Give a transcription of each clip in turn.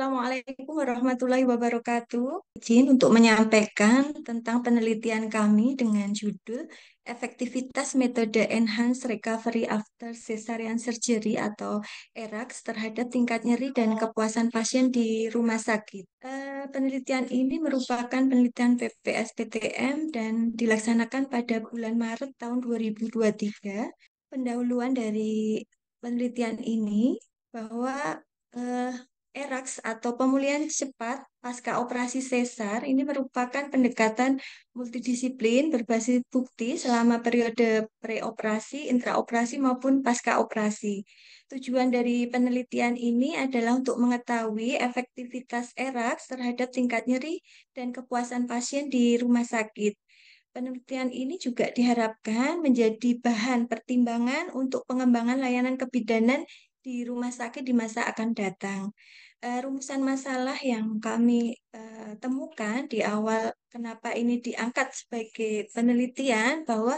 Assalamualaikum warahmatullahi wabarakatuh. Izin untuk menyampaikan tentang penelitian kami dengan judul Efektivitas Metode Enhanced Recovery After Cesarean Surgery atau ERACS terhadap tingkat nyeri dan kepuasan pasien di rumah sakit. Penelitian ini merupakan penelitian PPS-PTM dan dilaksanakan pada bulan Maret tahun 2023. Pendahuluan dari penelitian ini bahwa eh, ERACS atau pemulihan cepat pasca operasi sesar ini merupakan pendekatan multidisiplin berbasis bukti selama periode preoperasi, intraoperasi maupun pasca operasi. Tujuan dari penelitian ini adalah untuk mengetahui efektivitas ERACS terhadap tingkat nyeri dan kepuasan pasien di rumah sakit. Penelitian ini juga diharapkan menjadi bahan pertimbangan untuk pengembangan layanan kebidanan di rumah sakit di masa akan datang. Rumusan masalah yang kami temukan di awal kenapa ini diangkat sebagai penelitian bahwa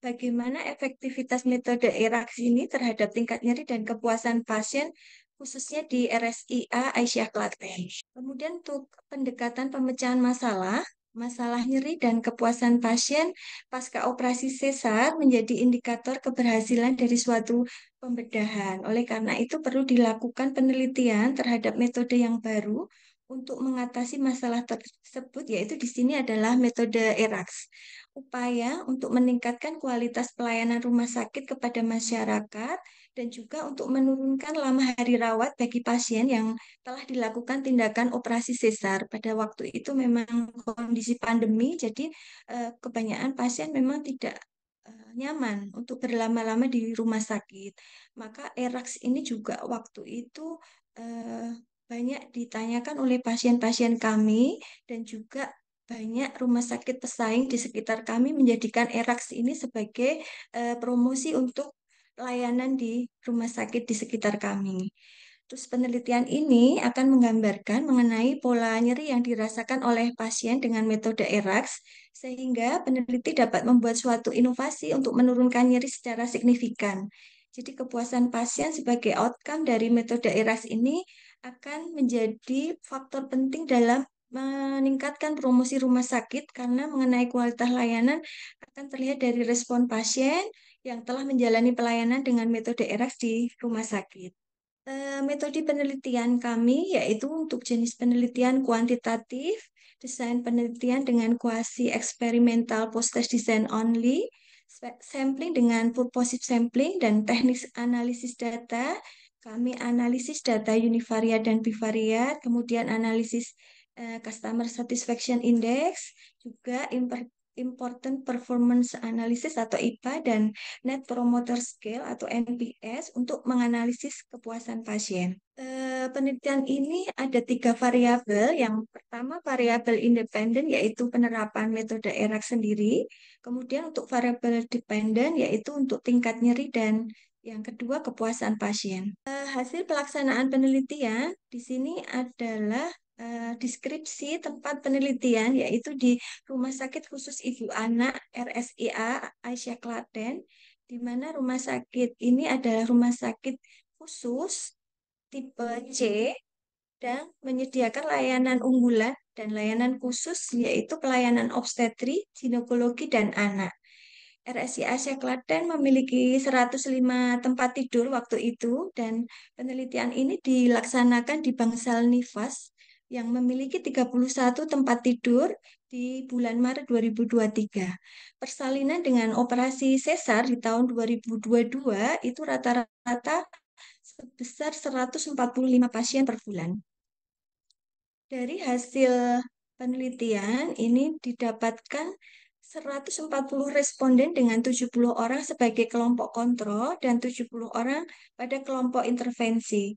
bagaimana efektivitas metode ERACS ini terhadap tingkat nyeri dan kepuasan pasien khususnya di RSIA Aisyah Klaten. Kemudian untuk pendekatan pemecahan masalah, masalah nyeri dan kepuasan pasien pasca operasi sesar menjadi indikator keberhasilan dari suatu pembedahan. Oleh karena itu perlu dilakukan penelitian terhadap metode yang baru untuk mengatasi masalah tersebut, yaitu di sini adalah metode ERACS. Upaya untuk meningkatkan kualitas pelayanan rumah sakit kepada masyarakat dan juga untuk menurunkan lama hari rawat bagi pasien yang telah dilakukan tindakan operasi sesar. Pada waktu itu memang kondisi pandemi, jadi kebanyakan pasien memang tidak nyaman untuk berlama-lama di rumah sakit. Maka ERACS ini juga waktu itu banyak ditanyakan oleh pasien-pasien kami dan juga banyak rumah sakit pesaing di sekitar kami menjadikan ERACS ini sebagai promosi untuk layanan di rumah sakit di sekitar kami. Terus penelitian ini akan menggambarkan mengenai pola nyeri yang dirasakan oleh pasien dengan metode ERACS, sehingga peneliti dapat membuat suatu inovasi untuk menurunkan nyeri secara signifikan. Jadi kepuasan pasien sebagai outcome dari metode ERACS ini akan menjadi faktor penting dalam meningkatkan promosi rumah sakit karena mengenai kualitas layanan akan terlihat dari respon pasien yang telah menjalani pelayanan dengan metode ERACS di rumah sakit. Metode penelitian kami yaitu untuk jenis penelitian kuantitatif, desain penelitian dengan kuasi eksperimental post-test design only, sampling dengan purposive sampling, dan teknik analisis data. Kami analisis data univariat dan bivariat, kemudian analisis Customer Satisfaction Index, juga Important Performance Analysis atau IPA, dan Net Promoter Scale atau NPS untuk menganalisis kepuasan pasien. Penelitian ini ada tiga variabel. Yang pertama variabel independen yaitu penerapan metode ERACS sendiri. Kemudian untuk variabel dependen yaitu untuk tingkat nyeri dan yang kedua kepuasan pasien. Hasil pelaksanaan penelitian di sini adalah deskripsi tempat penelitian yaitu di Rumah Sakit Khusus Ibu Anak RSIA Aisyah Klaten, di mana rumah sakit ini adalah rumah sakit khusus tipe C dan menyediakan layanan unggulan dan layanan khusus yaitu pelayanan obstetri, ginekologi, dan anak. RSI Asia Klaten memiliki 105 tempat tidur waktu itu dan penelitian ini dilaksanakan di Bangsal Nifas yang memiliki 31 tempat tidur di bulan Maret 2023. Persalinan dengan operasi sesar di tahun 2022 itu rata-rata sebesar 145 pasien per bulan. Dari hasil penelitian ini didapatkan 140 responden dengan 70 orang sebagai kelompok kontrol dan 70 orang pada kelompok intervensi.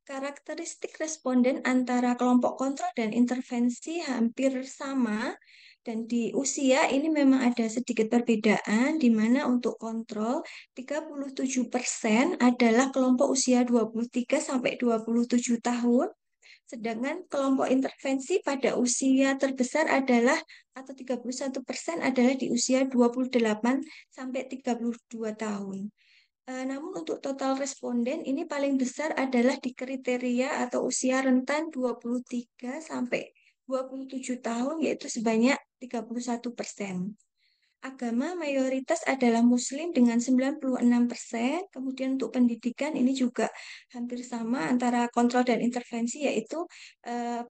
Karakteristik responden antara kelompok kontrol dan intervensi hampir sama dan di usia ini memang ada sedikit perbedaan di mana untuk kontrol 37% adalah kelompok usia 23 sampai 27 tahun. Sedangkan kelompok intervensi pada usia terbesar adalah atau 31% adalah di usia 28 sampai 32 tahun. Namun untuk total responden ini paling besar adalah di kriteria atau usia rentan 23 sampai 27 tahun, yaitu sebanyak 31%. Agama mayoritas adalah Muslim dengan 96%. Kemudian untuk pendidikan ini juga hampir sama antara kontrol dan intervensi, yaitu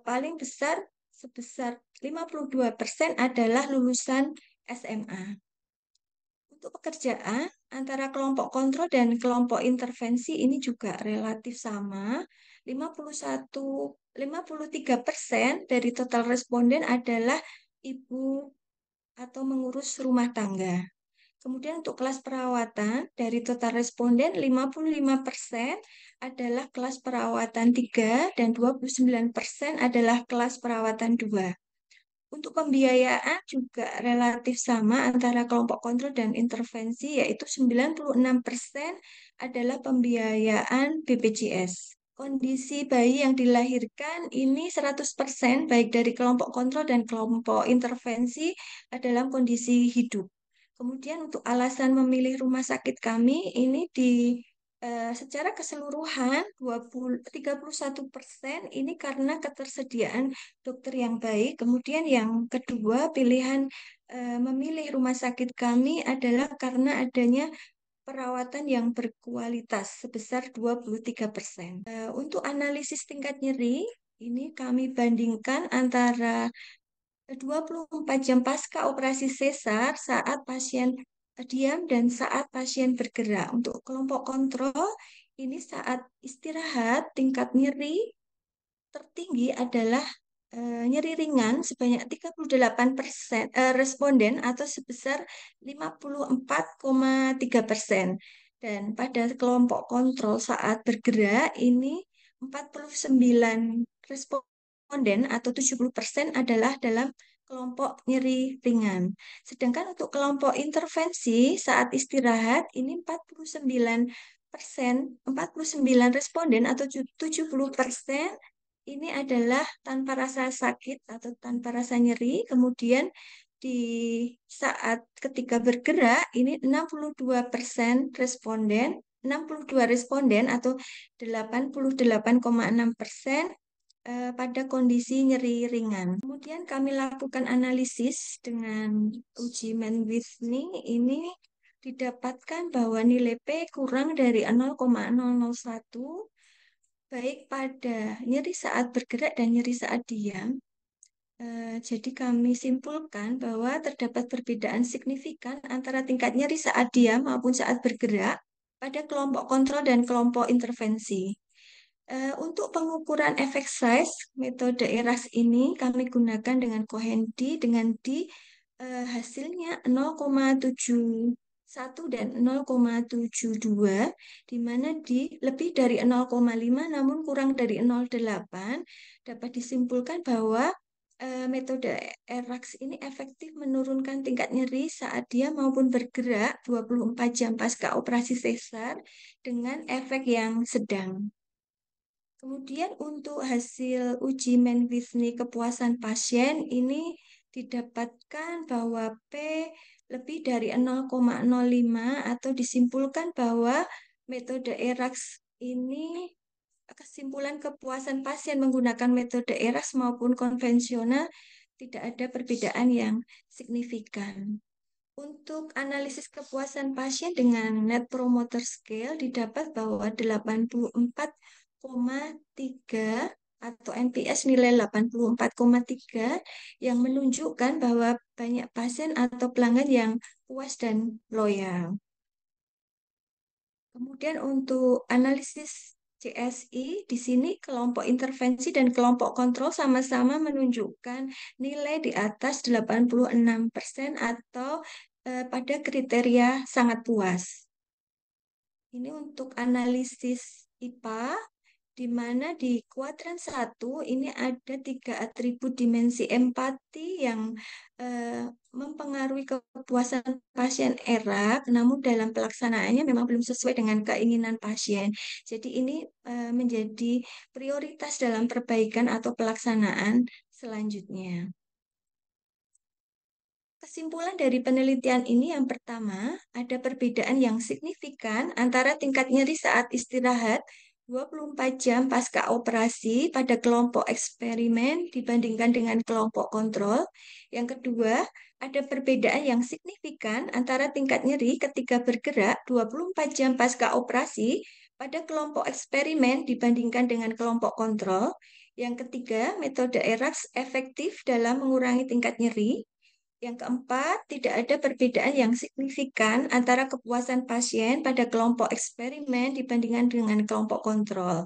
paling besar sebesar 52% adalah lulusan SMA. Untuk pekerjaan, antara kelompok kontrol dan kelompok intervensi ini juga relatif sama. 53% dari total responden adalah ibu atau mengurus rumah tangga. Kemudian untuk kelas perawatan, dari total responden 55% adalah kelas perawatan 3 dan 29% adalah kelas perawatan 2. Untuk pembiayaan juga relatif sama antara kelompok kontrol dan intervensi, yaitu 96% adalah pembiayaan BPJS. Kondisi bayi yang dilahirkan ini 100% baik dari kelompok kontrol dan kelompok intervensi dalam kondisi hidup. Kemudian untuk alasan memilih rumah sakit kami ini secara keseluruhan 31% ini karena ketersediaan dokter yang baik. Kemudian yang kedua, pilihan memilih rumah sakit kami adalah karena adanya perawatan yang berkualitas sebesar 23%. Untuk analisis tingkat nyeri, ini kami bandingkan antara 24 jam pasca operasi sesar saat pasien diam dan saat pasien bergerak. Untuk kelompok kontrol, ini saat istirahat tingkat nyeri tertinggi adalah nyeri ringan sebanyak 38% responden atau sebesar 54,3%. Dan pada kelompok kontrol saat bergerak ini 49 responden atau 70% adalah dalam kelompok nyeri ringan. Sedangkan untuk kelompok intervensi saat istirahat ini 49 responden atau 70% ini adalah tanpa rasa sakit atau tanpa rasa nyeri. Kemudian di saat ketika bergerak ini 62% responden, 62 responden atau 88,6% pada kondisi nyeri ringan. Kemudian kami lakukan analisis dengan uji Mann-Whitney ini didapatkan bahwa nilai P kurang dari 0,001 baik pada nyeri saat bergerak dan nyeri saat diam. Jadi kami simpulkan bahwa terdapat perbedaan signifikan antara tingkat nyeri saat diam maupun saat bergerak pada kelompok kontrol dan kelompok intervensi. Untuk pengukuran efek size, metode ERAS ini kami gunakan dengan Cohen-D dengan hasilnya 0,71 dan 0,72, di mana lebih dari 0,5 namun kurang dari 0,8, dapat disimpulkan bahwa metode ERAS ini efektif menurunkan tingkat nyeri saat dia maupun bergerak 24 jam pasca operasi sesar dengan efek yang sedang. Kemudian untuk hasil uji Mann-Whitney kepuasan pasien ini didapatkan bahwa P lebih dari 0,05 atau disimpulkan bahwa metode ERAS ini kesimpulan kepuasan pasien menggunakan metode ERAS maupun konvensional tidak ada perbedaan yang signifikan. Untuk analisis kepuasan pasien dengan Net Promoter Scale didapat bahwa 84,3 atau NPS nilai 84,3 yang menunjukkan bahwa banyak pasien atau pelanggan yang puas dan loyal. Kemudian untuk analisis CSI, di sini kelompok intervensi dan kelompok kontrol sama-sama menunjukkan nilai di atas 86% atau pada kriteria sangat puas. Ini untuk analisis IPA, di mana di kuadran 1 ini ada 3 atribut dimensi empati yang mempengaruhi kepuasan pasien ERA, namun dalam pelaksanaannya memang belum sesuai dengan keinginan pasien. Jadi ini menjadi prioritas dalam perbaikan atau pelaksanaan selanjutnya. Kesimpulan dari penelitian ini yang pertama, ada perbedaan yang signifikan antara tingkat nyeri saat istirahat 24 jam pasca operasi pada kelompok eksperimen dibandingkan dengan kelompok kontrol. Yang kedua, ada perbedaan yang signifikan antara tingkat nyeri ketika bergerak 24 jam pasca operasi pada kelompok eksperimen dibandingkan dengan kelompok kontrol. Yang ketiga, metode ERAX efektif dalam mengurangi tingkat nyeri. Yang keempat, tidak ada perbedaan yang signifikan antara kepuasan pasien pada kelompok eksperimen dibandingkan dengan kelompok kontrol.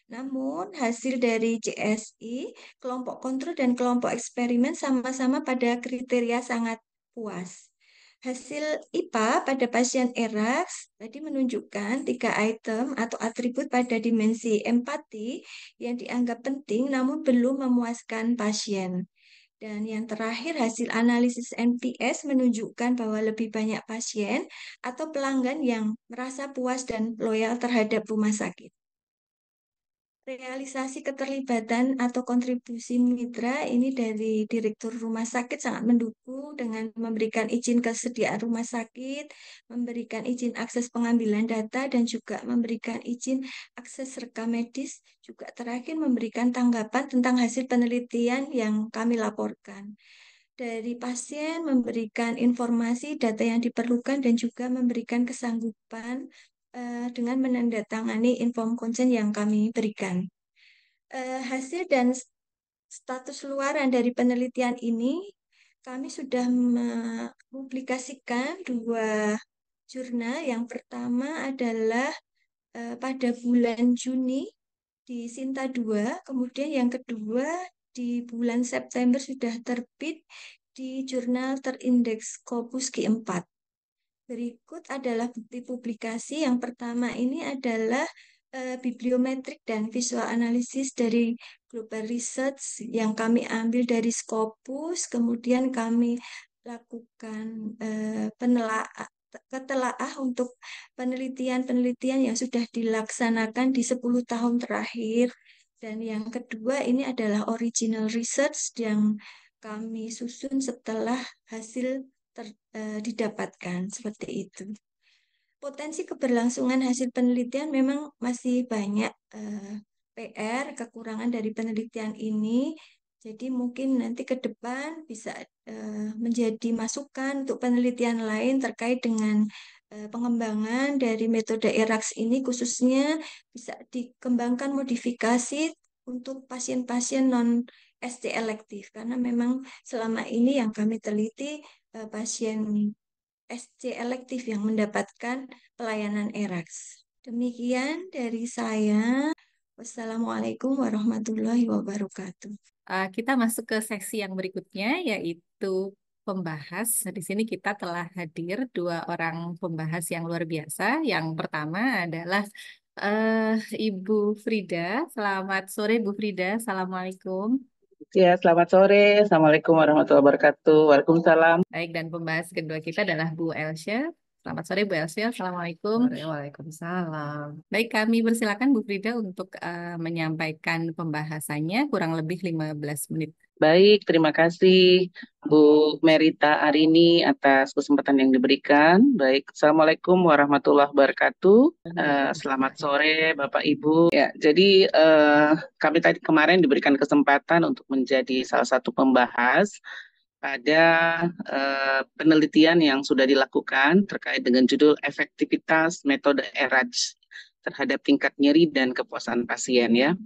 Namun, hasil dari CSI, kelompok kontrol dan kelompok eksperimen sama-sama pada kriteria sangat puas. Hasil IPA pada pasien ERAX tadi menunjukkan 3 item atau atribut pada dimensi empati yang dianggap penting namun belum memuaskan pasien. Dan yang terakhir, hasil analisis NPS menunjukkan bahwa lebih banyak pasien atau pelanggan yang merasa puas dan loyal terhadap rumah sakit. Realisasi keterlibatan atau kontribusi mitra ini dari Direktur Rumah Sakit sangat mendukung dengan memberikan izin kesediaan rumah sakit, memberikan izin akses pengambilan data, dan juga memberikan izin akses rekam medis, juga terakhir memberikan tanggapan tentang hasil penelitian yang kami laporkan. Dari pasien memberikan informasi data yang diperlukan dan juga memberikan kesanggupan dengan menandatangani inform consent yang kami berikan. Hasil dan status luaran dari penelitian ini, kami sudah mempublikasikan 2 jurnal. Yang pertama adalah pada bulan Juni di Sinta 2, kemudian yang kedua di bulan September sudah terbit di jurnal terindeks Scopus Q4. Berikut adalah bukti publikasi. Yang pertama ini adalah bibliometrik dan visual analisis dari Global Research yang kami ambil dari Scopus, kemudian kami lakukan ketelaah untuk penelitian-penelitian yang sudah dilaksanakan di 10 tahun terakhir. Dan yang kedua ini adalah original research yang kami susun setelah hasil didapatkan seperti itu. Potensi keberlangsungan hasil penelitian memang masih banyak PR, kekurangan dari penelitian ini. Jadi mungkin nanti ke depan bisa menjadi masukan untuk penelitian lain terkait dengan pengembangan dari metode ERAX ini, khususnya bisa dikembangkan modifikasi untuk pasien-pasien non ST elektif, karena memang selama ini yang kami teliti pasien SC elektif yang mendapatkan pelayanan ERAX. Demikian dari saya. Wassalamualaikum warahmatullahi wabarakatuh. Kita masuk ke seksi yang berikutnya, yaitu pembahas. Di sini kita telah hadir 2 orang pembahas yang luar biasa. Yang pertama adalah Ibu Frida. Selamat sore, Bu Frida. Assalamualaikum. Ya, selamat sore. Assalamualaikum warahmatullahi wabarakatuh. Waalaikumsalam. Baik, dan pembahas kedua kita adalah Bu Elsya. Selamat sore, Bu Elsya. Assalamualaikum. Waalaikumsalam. Baik, kami persilakan Bu Frida untuk menyampaikan pembahasannya kurang lebih 15 menit. Baik, terima kasih Bu Merita Arini atas kesempatan yang diberikan. Baik, Assalamualaikum warahmatullahi wabarakatuh. Selamat sore Bapak Ibu. Ya, jadi kami tadi kemarin diberikan kesempatan untuk menjadi salah satu pembahas pada penelitian yang sudah dilakukan terkait dengan judul efektivitas metode ERAJ terhadap tingkat nyeri dan kepuasan pasien ya.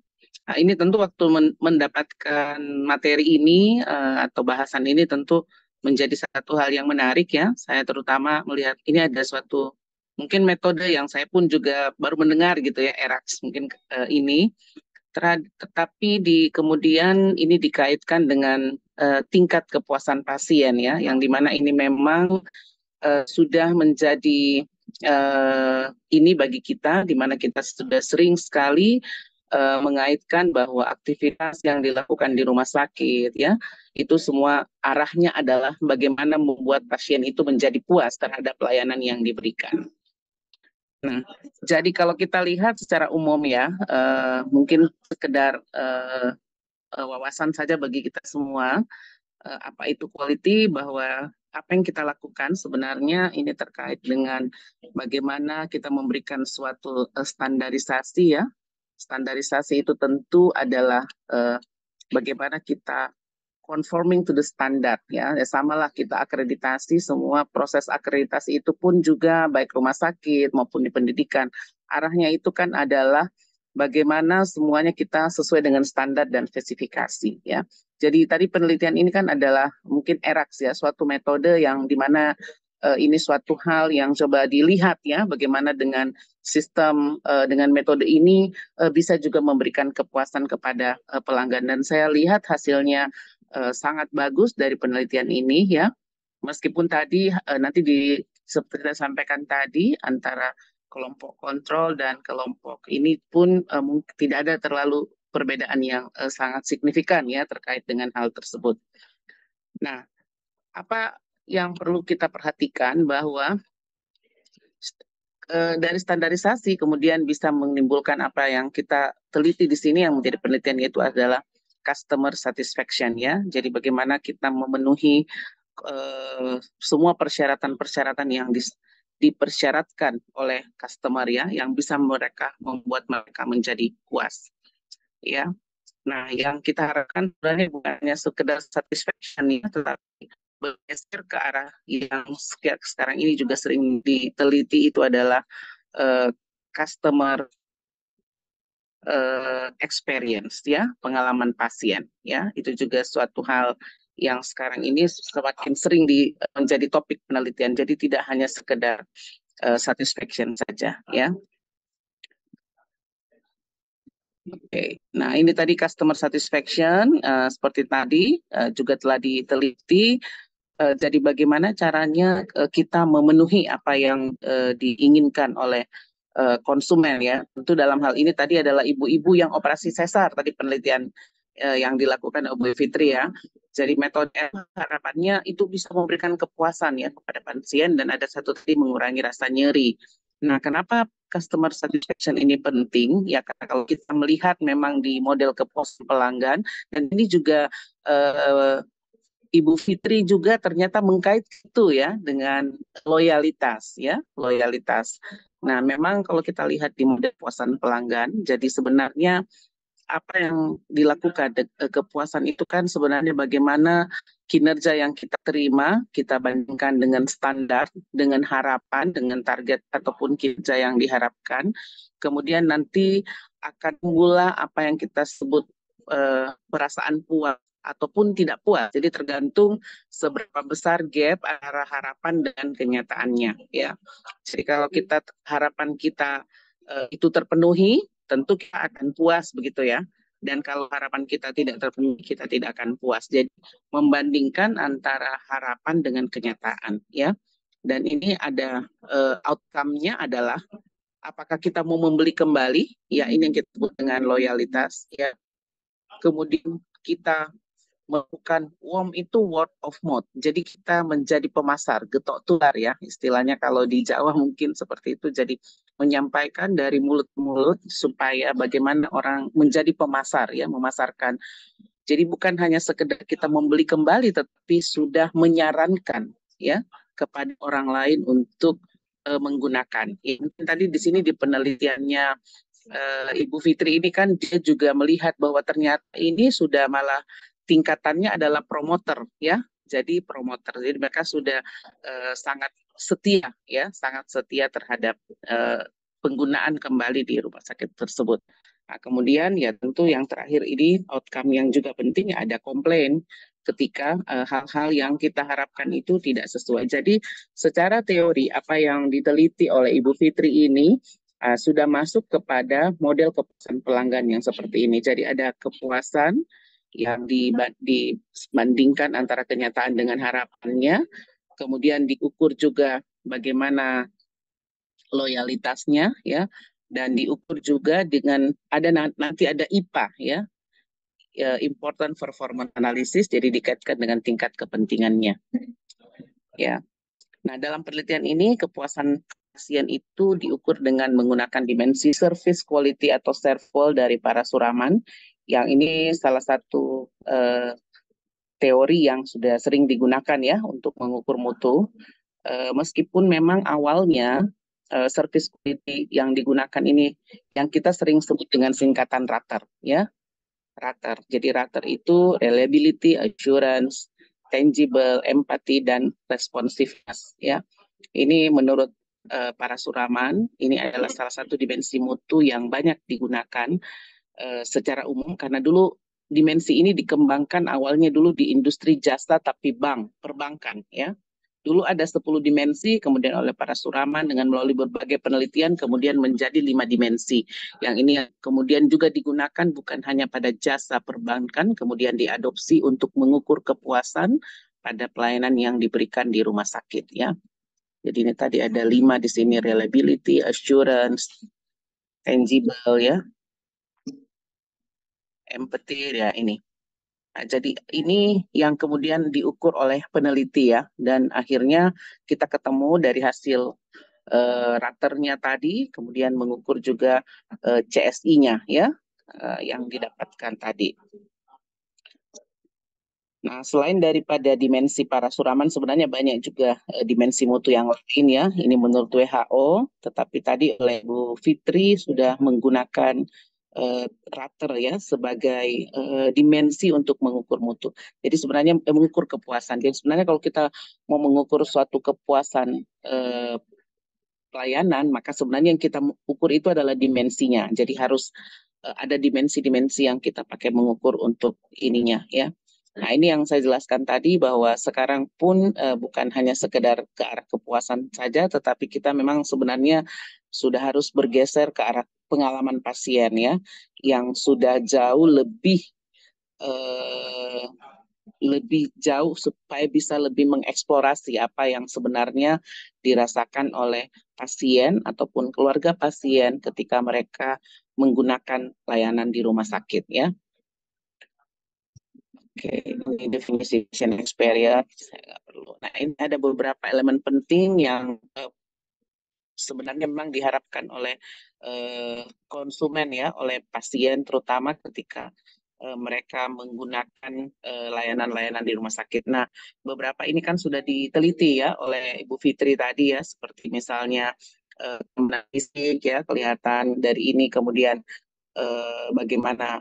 Nah, ini tentu waktu mendapatkan materi ini atau bahasan ini tentu menjadi satu hal yang menarik ya. Saya terutama melihat ini ada suatu mungkin metode yang saya pun juga baru mendengar gitu ya, ERAX mungkin ini. Tetapi kemudian ini dikaitkan dengan tingkat kepuasan pasien ya, yang dimana ini memang sudah menjadi ini bagi kita, dimana kita sudah sering sekali mengaitkan bahwa aktivitas yang dilakukan di rumah sakit ya itu semua arahnya adalah bagaimana membuat pasien itu menjadi puas terhadap pelayanan yang diberikan. Nah, jadi kalau kita lihat secara umum ya, mungkin sekedar wawasan saja bagi kita semua. apa itu quality, bahwa apa yang kita lakukan sebenarnya ini terkait dengan bagaimana kita memberikan suatu standarisasi ya. Standarisasi itu tentu adalah bagaimana kita conforming to the standard ya. Samalah kita akreditasi, semua proses akreditasi itu pun juga baik rumah sakit maupun di pendidikan. Arahnya itu kan adalah bagaimana semuanya kita sesuai dengan standar dan spesifikasi ya. Jadi tadi penelitian ini kan adalah mungkin ERAX ya, suatu metode yang dimana ini suatu hal yang coba dilihat ya, bagaimana dengan sistem dengan metode ini bisa juga memberikan kepuasan kepada pelanggan. Dan saya lihat hasilnya sangat bagus dari penelitian ini ya. Meskipun tadi nanti seperti saya sampaikan tadi antara kelompok kontrol dan kelompok ini pun mungkin tidak ada terlalu perbedaan yang sangat signifikan ya terkait dengan hal tersebut. Nah, apa yang perlu kita perhatikan bahwa dari standarisasi kemudian bisa menimbulkan apa yang kita teliti di sini yang menjadi penelitian, yaitu adalah customer satisfaction ya. Jadi bagaimana kita memenuhi semua persyaratan-persyaratan yang dipersyaratkan oleh customer ya, yang bisa membuat mereka menjadi puas ya. Nah, yang kita harapkan sebenarnya bukan hanya sekedar satisfaction ya, tetapi bergeser ke arah yang sekarang ini juga sering diteliti, itu adalah customer experience ya, pengalaman pasien ya. Itu juga suatu hal yang sekarang ini semakin sering menjadi topik penelitian. Jadi tidak hanya sekedar satisfaction saja ya. Oke, nah ini tadi customer satisfaction seperti tadi juga telah diteliti. Jadi bagaimana caranya kita memenuhi apa yang diinginkan oleh konsumen ya. Tentu dalam hal ini tadi adalah ibu-ibu yang operasi sesar, tadi penelitian yang dilakukan oleh Bu Fitri ya. Jadi metode harapannya itu bisa memberikan kepuasan ya kepada pasien, dan ada satu tadi mengurangi rasa nyeri. Nah, kenapa customer satisfaction ini penting? Ya karena kalau kita melihat memang di model kepuasan pelanggan, dan ini juga Ibu Fitri juga ternyata mengkait itu ya dengan loyalitas ya, loyalitas. Nah, memang kalau kita lihat di model kepuasan pelanggan, jadi sebenarnya apa yang dilakukan kepuasan itu kan sebenarnya bagaimana kinerja yang kita terima, kita bandingkan dengan standar, dengan harapan, dengan target ataupun kinerja yang diharapkan. Kemudian nanti akan mula apa yang kita sebut perasaan puas ataupun tidak puas. Jadi tergantung seberapa besar gap antara harapan dengan kenyataannya ya. Jadi kalau harapan kita itu terpenuhi, tentu kita akan puas begitu ya. Dan kalau harapan kita tidak terpenuhi, kita tidak akan puas. Jadi membandingkan antara harapan dengan kenyataan ya. Dan ini ada outcome-nya adalah apakah kita mau membeli kembali, ya ini yang kita sebut dengan loyalitas ya. Kemudian kita melakukan word of mouth. Jadi kita menjadi pemasar, getok tular ya, istilahnya kalau di Jawa mungkin seperti itu. Jadi menyampaikan dari mulut ke mulut supaya bagaimana orang menjadi pemasar ya, memasarkan. Jadi bukan hanya sekedar kita membeli kembali, tetapi sudah menyarankan ya kepada orang lain untuk menggunakan. Ya, tadi di sini di penelitiannya Ibu Fitri ini kan dia juga melihat bahwa ternyata ini sudah malah tingkatannya adalah promoter ya. Jadi promoter. Jadi mereka sudah sangat setia ya, sangat setia terhadap penggunaan kembali di rumah sakit tersebut. Nah, kemudian ya tentu yang terakhir ini outcome yang juga penting, ada komplain ketika hal-hal yang kita harapkan itu tidak sesuai. Jadi secara teori apa yang diteliti oleh Ibu Fitri ini sudah masuk kepada model kepuasan pelanggan yang seperti ini. Jadi ada kepuasan yang dibandingkan antara kenyataan dengan harapannya, kemudian diukur juga bagaimana loyalitasnya ya, dan diukur juga dengan nanti ada IPA ya, important performance analysis, jadi dikaitkan dengan tingkat kepentingannya ya. Nah, dalam penelitian ini kepuasan pasien itu diukur dengan menggunakan dimensi service quality atau SERVQUAL dari para suraman, yang ini salah satu teori yang sudah sering digunakan ya untuk mengukur mutu. Meskipun memang awalnya service quality yang digunakan ini yang kita sering sebut dengan singkatan RATER ya. RATER. Jadi RATER itu reliability, assurance, tangible, empathy, dan responsiveness ya. Ini menurut para suraman, ini adalah salah satu dimensi mutu yang banyak digunakan secara umum karena dulu dimensi ini dikembangkan awalnya dulu di industri jasa tapi perbankan ya. Dulu ada 10 dimensi, kemudian oleh para suraman dengan melalui berbagai penelitian kemudian menjadi 5 dimensi. Yang ini kemudian juga digunakan bukan hanya pada jasa perbankan, kemudian diadopsi untuk mengukur kepuasan pada pelayanan yang diberikan di rumah sakit ya. Jadi ini tadi ada 5 di sini, reliability, assurance, tangible ya, empathy ya ini. Nah, jadi ini yang kemudian diukur oleh peneliti ya, dan akhirnya kita ketemu dari hasil raternya tadi, kemudian mengukur juga CSI-nya ya, yang didapatkan tadi. Nah, selain daripada dimensi para suraman, sebenarnya banyak juga dimensi mutu yang lain ya. Ini menurut WHO, tetapi tadi oleh Bu Fitri sudah menggunakan rater ya sebagai dimensi untuk mengukur mutu. Jadi sebenarnya mengukur kepuasan. Jadi sebenarnya kalau kita mau mengukur suatu kepuasan pelayanan, maka sebenarnya yang kita ukur itu adalah dimensinya. Jadi harus ada dimensi-dimensi yang kita pakai mengukur untuk ininya ya. Nah, ini yang saya jelaskan tadi bahwa sekarang pun bukan hanya sekedar ke arah kepuasan saja, tetapi kita memang sebenarnya sudah harus bergeser ke arah pengalaman pasien ya, yang sudah jauh lebih jauh supaya bisa lebih mengeksplorasi apa yang sebenarnya dirasakan oleh pasien ataupun keluarga pasien ketika mereka menggunakan layanan di rumah sakit ya. Oke, ini definisi patient experience, saya nggak perlu. Nah, ini ada beberapa elemen penting yang sebenarnya memang diharapkan oleh konsumen ya, oleh pasien terutama ketika mereka menggunakan layanan-layanan di rumah sakit. Nah, beberapa ini kan sudah diteliti ya oleh Ibu Fitri tadi ya, seperti misalnya fisik ya, kelihatan dari ini, kemudian bagaimana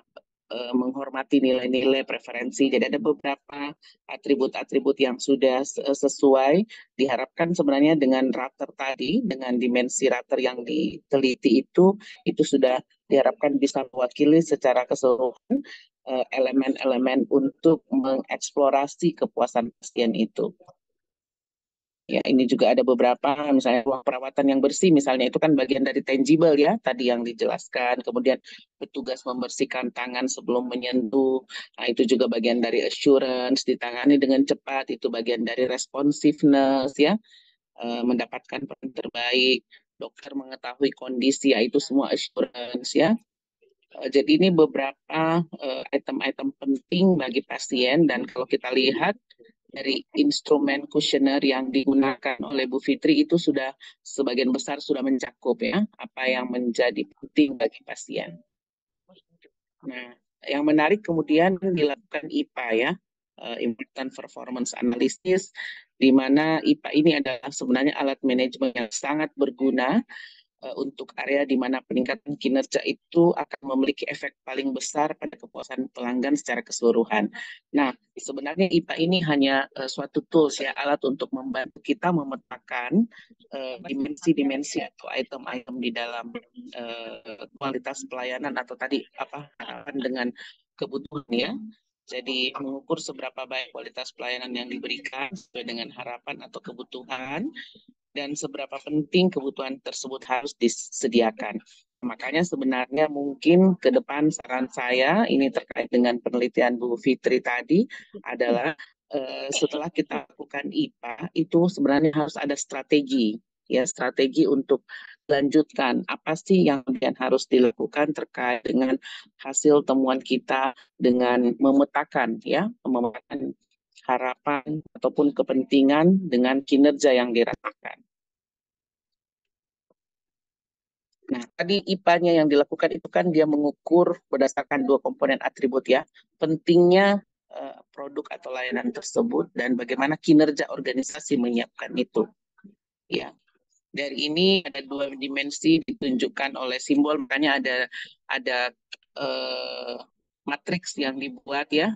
menghormati nilai-nilai preferensi. Jadi ada beberapa atribut-atribut yang sudah sesuai. Diharapkan sebenarnya dengan rater tadi, dengan dimensi rater yang diteliti itu sudah diharapkan bisa mewakili secara keseluruhan elemen-elemen untuk mengeksplorasi kepuasan pasien itu. Ya, ini juga ada beberapa, misalnya ruang perawatan yang bersih, misalnya itu kan bagian dari tangible ya, tadi yang dijelaskan. Kemudian petugas membersihkan tangan sebelum menyentuh, nah itu juga bagian dari assurance, ditangani dengan cepat, itu bagian dari responsiveness ya, mendapatkan peran terbaik, dokter mengetahui kondisi, ya itu semua assurance ya. Jadi ini beberapa item-item penting bagi pasien, dan kalau kita lihat dari instrumen kuesioner yang digunakan oleh Bu Fitri itu sudah sebagian besar sudah mencakup ya apa yang menjadi penting bagi pasien. Nah, yang menarik kemudian dilakukan IPA ya, Important Performance Analysis, di mana IPA ini adalah sebenarnya alat manajemen yang sangat berguna untuk area di mana peningkatan kinerja itu akan memiliki efek paling besar pada kepuasan pelanggan secara keseluruhan. Nah, sebenarnya IPA ini hanya suatu tools ya, alat untuk membantu kita memetakan dimensi-dimensi atau item-item di dalam kualitas pelayanan atau tadi apa harapan dengan kebutuhan ya. Jadi mengukur seberapa baik kualitas pelayanan yang diberikan sesuai dengan harapan atau kebutuhan, dan seberapa penting kebutuhan tersebut harus disediakan. Makanya sebenarnya mungkin ke depan saran saya ini terkait dengan penelitian Bu Fitri tadi adalah setelah kita lakukan IPA itu sebenarnya harus ada strategi ya, strategi untuk lanjutkan apa sih yang harus dilakukan terkait dengan hasil temuan kita dengan memetakan harapan ataupun kepentingan dengan kinerja yang dirasakan. Nah, tadi IPA-nya yang dilakukan itu kan dia mengukur berdasarkan 2 komponen atribut ya. Pentingnya produk atau layanan tersebut dan bagaimana kinerja organisasi menyiapkan itu. Ya, dari ini ada dua dimensi ditunjukkan oleh simbol, makanya ada matriks yang dibuat ya,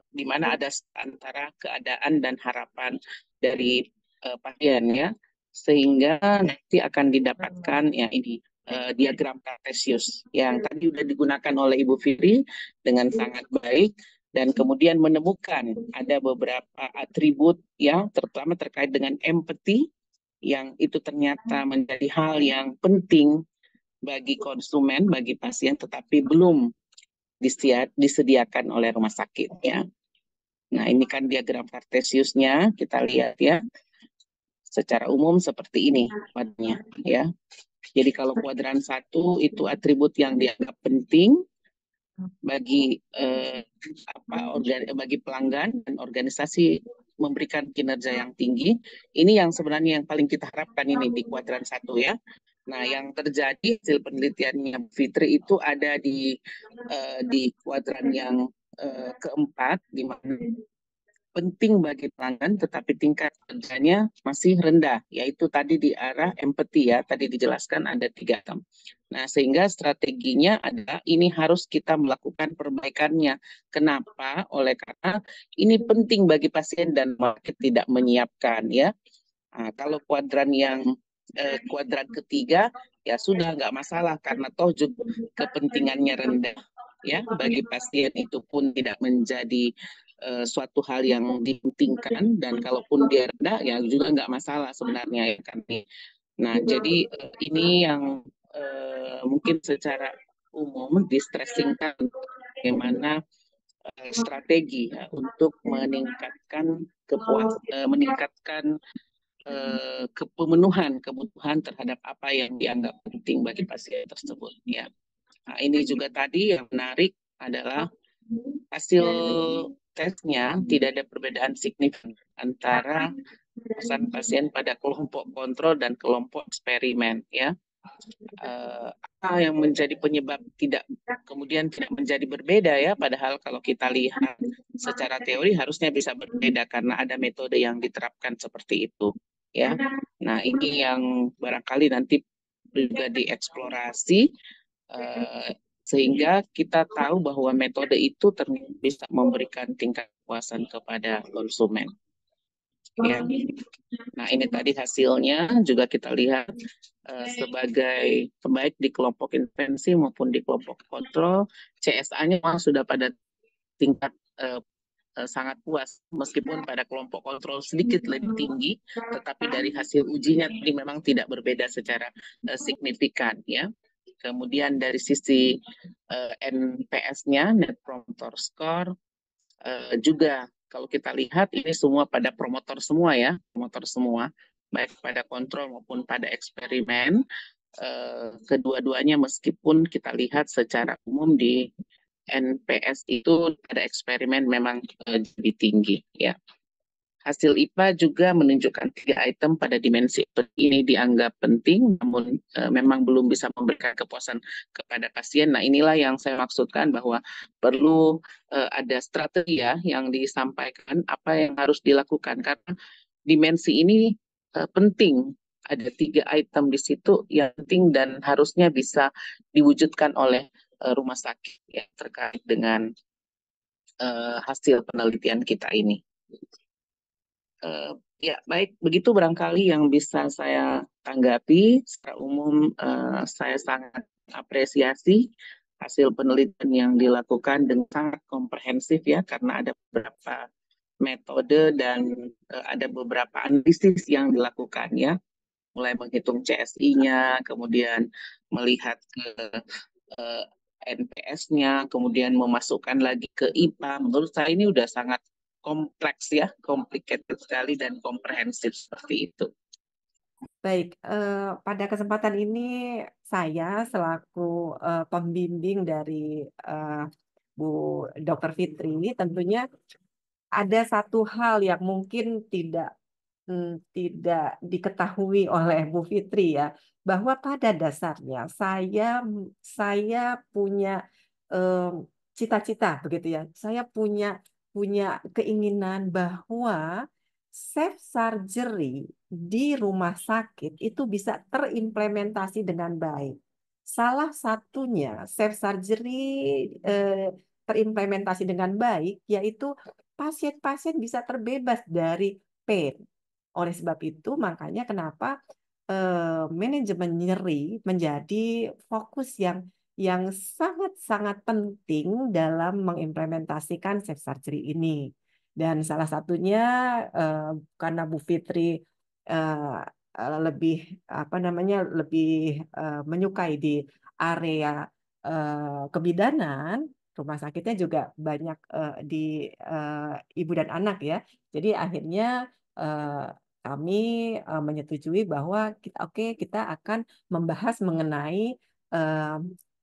di mana ada antara keadaan dan harapan dari pasien ya, sehingga nanti akan didapatkan ya ini diagram Cartesius yang tadi sudah digunakan oleh Ibu Fitri dengan sangat baik, dan kemudian menemukan ada beberapa atribut yang terutama terkait dengan empati yang itu ternyata menjadi hal yang penting bagi konsumen, bagi pasien, tetapi belum disediakan oleh rumah sakit ya. Nah, ini kan diagram Cartesiusnya, kita lihat ya. Secara umum seperti ini wadahnya ya. Jadi kalau kuadran 1 itu atribut yang dianggap penting bagi bagi pelanggan dan organisasi memberikan kinerja yang tinggi. Ini yang sebenarnya yang paling kita harapkan ini di kuadran 1 ya. Nah, yang terjadi hasil penelitiannya Fitri itu ada di kuadran yang keempat, di mana penting bagi pelanggan tetapi tingkat kerjanya masih rendah, yaitu tadi di arah empati ya, tadi dijelaskan ada 3 item. Nah, sehingga strateginya adalah ini harus kita melakukan perbaikannya. Kenapa? Oleh karena ini penting bagi pasien dan market tidak menyiapkan ya. Nah, kalau kuadran yang kuadran ketiga ya sudah nggak masalah karena toh juga kepentingannya rendah ya, bagi pasien itu pun tidak menjadi suatu hal yang dipentingkan, dan kalaupun dia rendah ya juga nggak masalah sebenarnya ya kan. Nah, jadi ini yang mungkin secara umum distressingkan bagaimana strategi ya, untuk meningkatkan meningkatkan pemenuhan kebutuhan terhadap apa yang dianggap penting bagi pasien tersebut ya. Nah, ini juga tadi yang menarik adalah hasil tesnya tidak ada perbedaan signifikan antara pasien pada kelompok kontrol dan kelompok eksperimen ya. Apa yang menjadi penyebab kemudian tidak menjadi berbeda ya, padahal kalau kita lihat secara teori harusnya bisa berbeda karena ada metode yang diterapkan seperti itu ya. Nah, ini yang barangkali nanti juga dieksplorasi sehingga kita tahu bahwa metode itu bisa memberikan tingkat kepuasan kepada konsumen. Ya. Nah, ini tadi hasilnya juga kita lihat sebagai baik di kelompok intervensi maupun di kelompok kontrol, CSA-nya sudah pada tingkat sangat puas, meskipun pada kelompok kontrol sedikit lebih tinggi, tetapi dari hasil ujinya tadi memang tidak berbeda secara signifikan ya. Kemudian dari sisi NPS-nya, Net Promoter Score, juga kalau kita lihat ini semua pada promotor semua ya, promotor semua, baik pada kontrol maupun pada eksperimen. Kedua-duanya meskipun kita lihat secara umum di NPS itu pada eksperimen memang lebih tinggi ya. Hasil IPA juga menunjukkan 3 item pada dimensi ini dianggap penting, namun memang belum bisa memberikan kepuasan kepada pasien. Nah, inilah yang saya maksudkan bahwa perlu ada strategi ya yang disampaikan apa yang harus dilakukan, karena dimensi ini penting. Ada 3 item di situ yang penting dan harusnya bisa diwujudkan oleh rumah sakit ya, terkait dengan hasil penelitian kita ini. Ya, baik, begitu barangkali yang bisa saya tanggapi. Secara umum saya sangat apresiasi hasil penelitian yang dilakukan dengan sangat komprehensif ya, karena ada beberapa metode dan ada beberapa analisis yang dilakukan ya, mulai menghitung CSI-nya, kemudian melihat ke NPS-nya, kemudian memasukkan lagi ke IPA. Menurut saya ini udah sangat kompleks ya, complicated sekali dan komprehensif seperti itu. Baik, pada kesempatan ini saya selaku pembimbing dari Bu Dr. Fitri tentunya ada satu hal yang mungkin tidak diketahui oleh Bu Fitri ya, bahwa pada dasarnya saya punya cita-cita begitu ya. Saya punya punya keinginan bahwa safe surgery di rumah sakit itu bisa terimplementasi dengan baik. Salah satunya safe surgery terimplementasi dengan baik yaitu pasien-pasien bisa terbebas dari pain. Oleh sebab itu, makanya kenapa manajemen nyeri menjadi fokus yang sangat-sangat penting dalam mengimplementasikan safe surgery ini. Dan salah satunya karena Bu Fitri eh, lebih apa namanya lebih menyukai di area kebidanan, rumah sakitnya juga banyak di ibu dan anak ya. Jadi akhirnya eh, kami menyetujui bahwa kita akan membahas mengenai eh,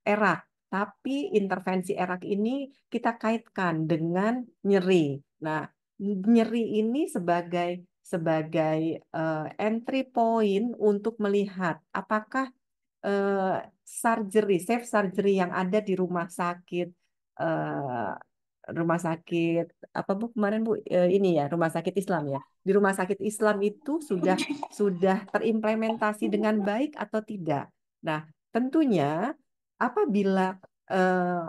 erak, tapi intervensi erak ini kita kaitkan dengan nyeri. Nah, nyeri ini sebagai sebagai entry point untuk melihat apakah eh, safe surgery yang ada di eh, rumah sakit apa Bu kemarin Bu ini ya rumah sakit Islam ya. Di rumah sakit Islam itu sudah terimplementasi dengan baik atau tidak. Nah, tentunya apabila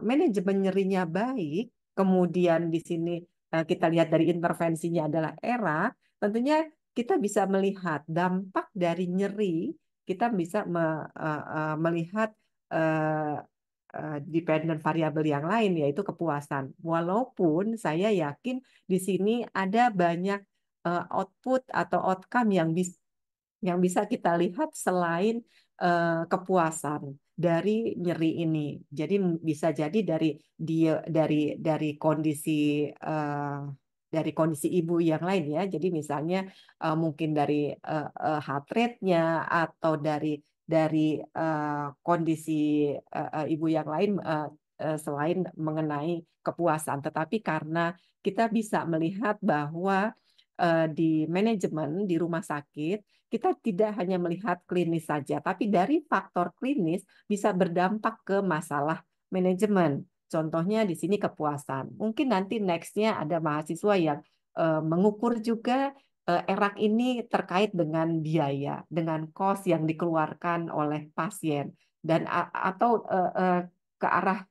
manajemen nyerinya baik, kemudian di sini kita lihat dari intervensinya adalah era, tentunya kita bisa melihat dampak dari nyeri, kita bisa melihat eh, dependent variabel yang lain yaitu kepuasan. Walaupun saya yakin di sini ada banyak output atau outcome yang bisa kita lihat selain kepuasan dari nyeri ini. Jadi bisa jadi dari kondisi eh, dari kondisi ibu yang lain ya. Jadi misalnya mungkin dari heart rate-nya atau dari kondisi ibu yang lain selain mengenai kepuasan. Tetapi karena kita bisa melihat bahwa di manajemen di rumah sakit kita tidak hanya melihat klinis saja, tapi dari faktor klinis bisa berdampak ke masalah manajemen. Contohnya di sini kepuasan. Mungkin nanti next-nya ada mahasiswa yang mengukur juga erak ini terkait dengan biaya, dengan cost yang dikeluarkan oleh pasien dan atau ke arah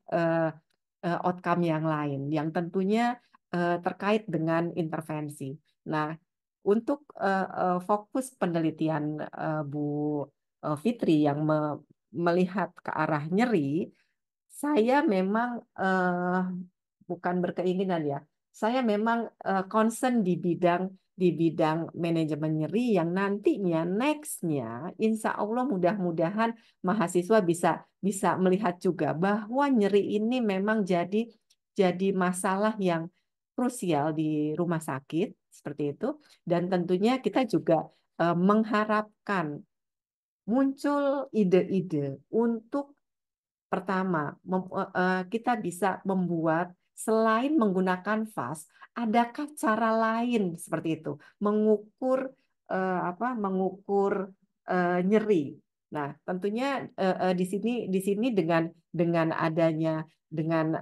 outcome yang lain yang tentunya terkait dengan intervensi. Nah, untuk fokus penelitian Bu Fitri yang melihat ke arah nyeri, saya memang bukan berkeinginan ya. Saya memang concern di bidang manajemen nyeri yang nantinya nextnya, insya Allah mudah-mudahan mahasiswa bisa bisa melihat juga bahwa nyeri ini memang jadi masalah yang krusial di rumah sakit seperti itu. Dan tentunya kita juga mengharapkan muncul ide-ide untuk pertama, kita bisa membuat selain menggunakan vas, adakah cara lain seperti itu mengukur mengukur nyeri. Nah, tentunya di sini dengan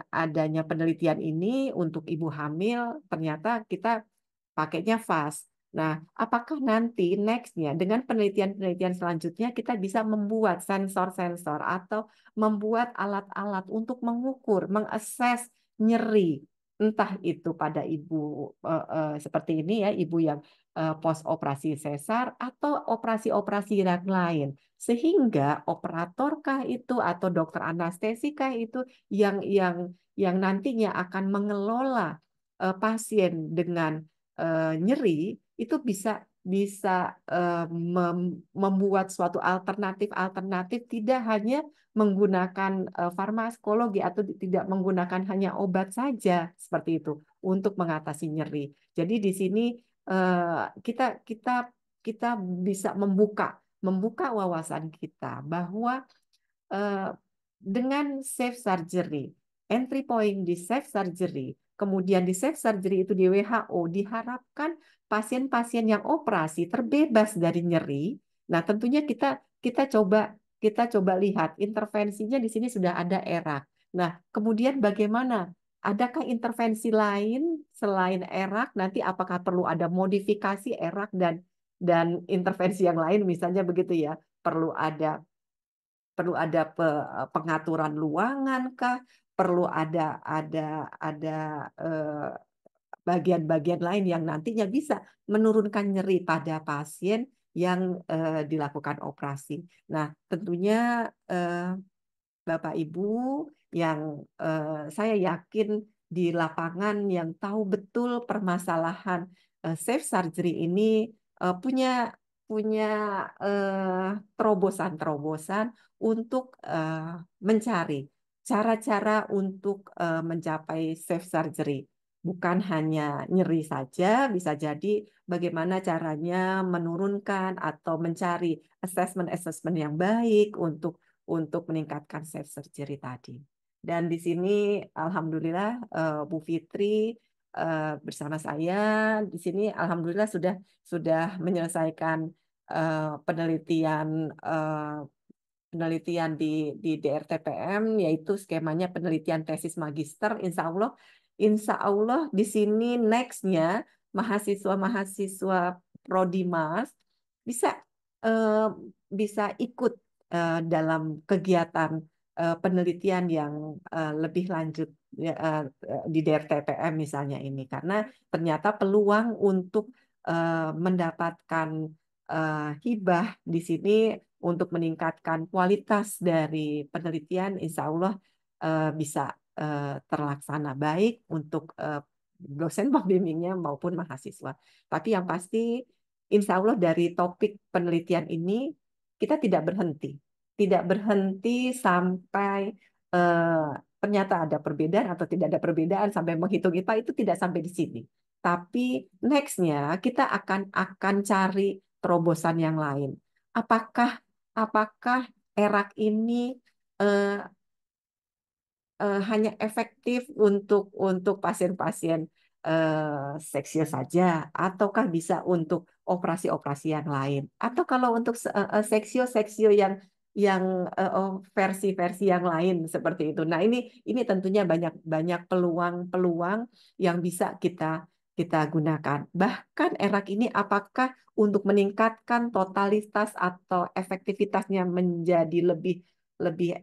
adanya penelitian ini untuk ibu hamil, ternyata kita pakainya vas. Nah, apakah nanti nextnya dengan penelitian-penelitian selanjutnya kita bisa membuat sensor-sensor atau membuat alat-alat untuk mengukur, mengakses nyeri, entah itu pada ibu seperti ini ya, ibu yang post operasi sesar atau operasi-operasi yang lain, sehingga operatorkah itu atau dokter anestesikah itu yang nantinya akan mengelola pasien dengan nyeri itu bisa bisa membuat suatu alternatif tidak hanya menggunakan farmakologi atau tidak menggunakan hanya obat saja seperti itu untuk mengatasi nyeri. Jadi di sini kita kita kita bisa membuka wawasan kita bahwa eh, dengan safe surgery, entry point di safe surgery, kemudian di safe surgery itu di WHO diharapkan pasien-pasien yang operasi terbebas dari nyeri. Nah, tentunya kita coba lihat intervensinya di sini sudah ada era. Nah, kemudian bagaimana adakah intervensi lain selain erak? Nanti apakah perlu ada modifikasi erak dan intervensi yang lain, misalnya begitu ya? Perlu ada pengaturan luangan kah? Perlu ada eh, bagian-bagian lain yang nantinya bisa menurunkan nyeri pada pasien yang dilakukan operasi. Nah, tentunya eh, Bapak Ibu yang saya yakin di lapangan yang tahu betul permasalahan safe surgery ini punya punya terobosan-terobosan untuk mencari cara-cara untuk mencapai safe surgery. Bukan hanya nyeri saja, bisa jadi bagaimana caranya menurunkan atau mencari assessment-assessment yang baik untuk meningkatkan safe surgery tadi. Dan di sini alhamdulillah Bu Fitri bersama saya di sini alhamdulillah sudah menyelesaikan penelitian penelitian di DRTPM, yaitu skemanya penelitian tesis magister. Insya Allah di sini nextnya mahasiswa-mahasiswa Prodi Mas bisa eh, bisa ikut dalam kegiatan penelitian yang lebih lanjut ya, di DRTPM misalnya ini, karena ternyata peluang untuk mendapatkan hibah di sini untuk meningkatkan kualitas dari penelitian, insya Allah bisa terlaksana baik untuk dosen pembimbingnya maupun mahasiswa. Tapi yang pasti, insya Allah dari topik penelitian ini kita tidak berhenti sampai eh, ternyata ada perbedaan atau tidak ada perbedaan sampai menghitung IPA, itu tidak sampai di sini. Tapi nextnya kita akan cari terobosan yang lain. Apakah apakah erak ini eh, hanya efektif untuk pasien-pasien seksio saja, ataukah bisa untuk operasi-operasi yang lain? Atau kalau untuk seksio-seksio yang versi-versi yang lain seperti itu. Nah, ini tentunya banyak banyak peluang-peluang yang bisa kita gunakan. Bahkan erak ini apakah untuk meningkatkan totalitas atau efektivitasnya menjadi lebih lebih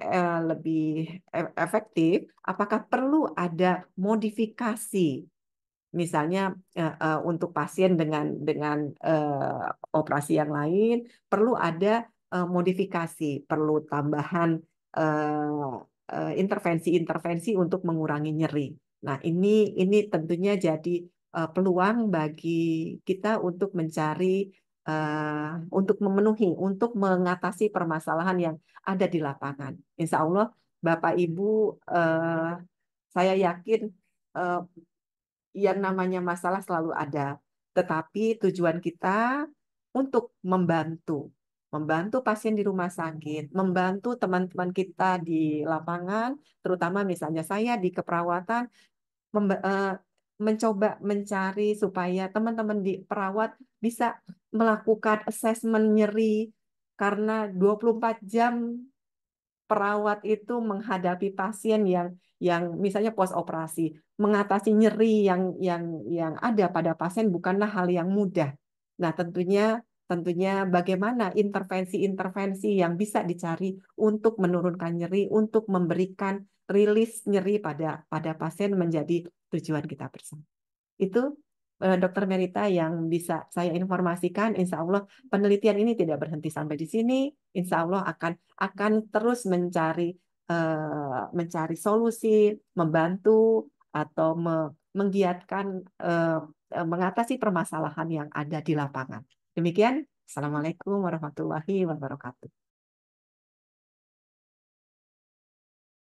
lebih efektif, apakah perlu ada modifikasi, misalnya untuk pasien dengan operasi yang lain, perlu ada modifikasi, perlu tambahan intervensi-intervensi untuk mengurangi nyeri. Nah, ini tentunya jadi peluang bagi kita untuk mencari untuk memenuhi, untuk mengatasi permasalahan yang ada di lapangan. Insya Allah, Bapak Ibu, saya yakin eh, yang namanya masalah selalu ada. Tetapi tujuan kita untuk membantu pasien di rumah sakit, membantu teman-teman kita di lapangan, terutama misalnya saya di keperawatan, mencoba mencari supaya teman-teman di perawat bisa melakukan asesmen nyeri, karena 24 jam perawat itu menghadapi pasien yang misalnya pos operasi, mengatasi nyeri yang ada pada pasien bukanlah hal yang mudah. Nah, tentunya bagaimana intervensi-intervensi yang bisa dicari untuk menurunkan nyeri, untuk memberikan rilis nyeri pada pasien menjadi tujuan kita bersama. Itu Dokter Merita yang bisa saya informasikan. Insya Allah penelitian ini tidak berhenti sampai di sini. Insya Allah akan terus mencari solusi, membantu atau menggiatkan mengatasi permasalahan yang ada di lapangan. Demikian. Assalamualaikum warahmatullahi wabarakatuh.